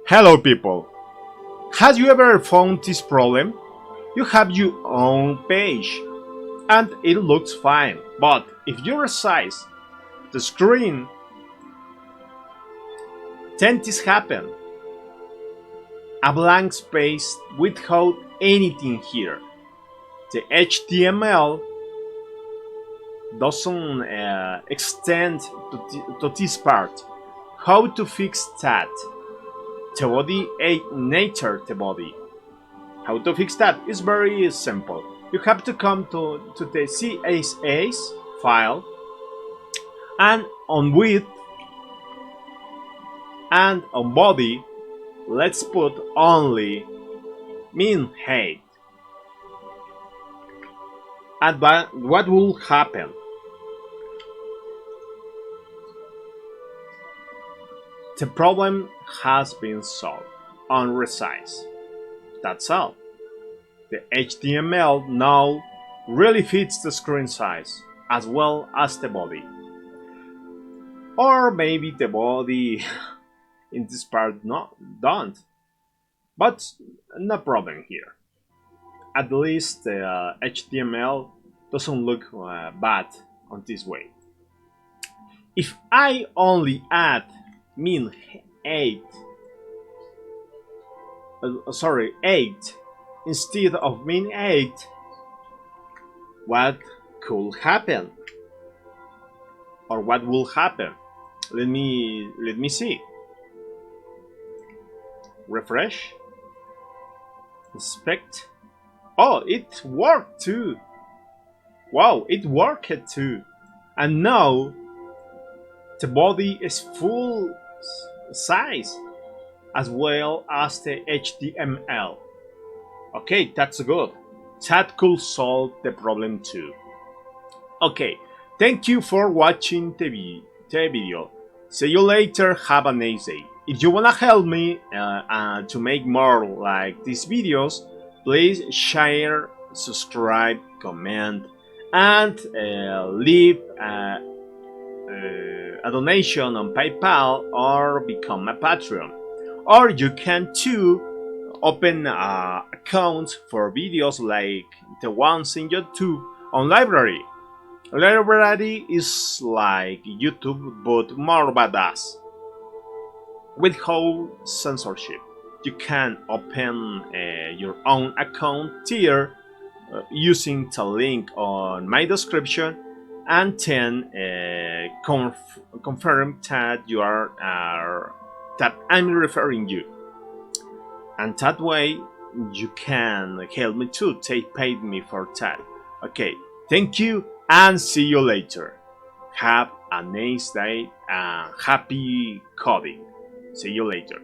Hello people! Have you ever found this problem? You have your own page and it looks fine, but if you resize the screen, then this happen. A blank space without anything here. The HTML doesn't extend to this part. How to fix that? The body nature the body. How to fix that is very simple. You have to come to the CSS file and on width and on body let's put only min height. And what will happen? The problem has been solved on resize. That's all. The HTML now really fits the screen size as well as the body. Or maybe the body in this part don't. But no problem here. At least the HTML doesn't look bad on this way. If I only add min 8 instead of min 8, what could happen? Or what will happen? Let me see. Refresh. Inspect. Oh, it worked too. Wow, it worked too. And now the body is full size as well as the HTML. Okay, that's good. That could solve the problem too. Okay, thank you for watching the video. See you later. Have a nice day. If you wanna help me to make more like these videos, please share, subscribe, comment, and leave a donation on PayPal or become a Patreon. Or you can too open accounts for videos like the ones in YouTube on Library. Library is like YouTube but more badass. Without censorship, you can open your own account here using the link on my description and then confirm that you are that I'm referring you, and that way you can help me too. They paid me for that. Okay, thank you and see you later. Have a nice day and happy coding. See you later.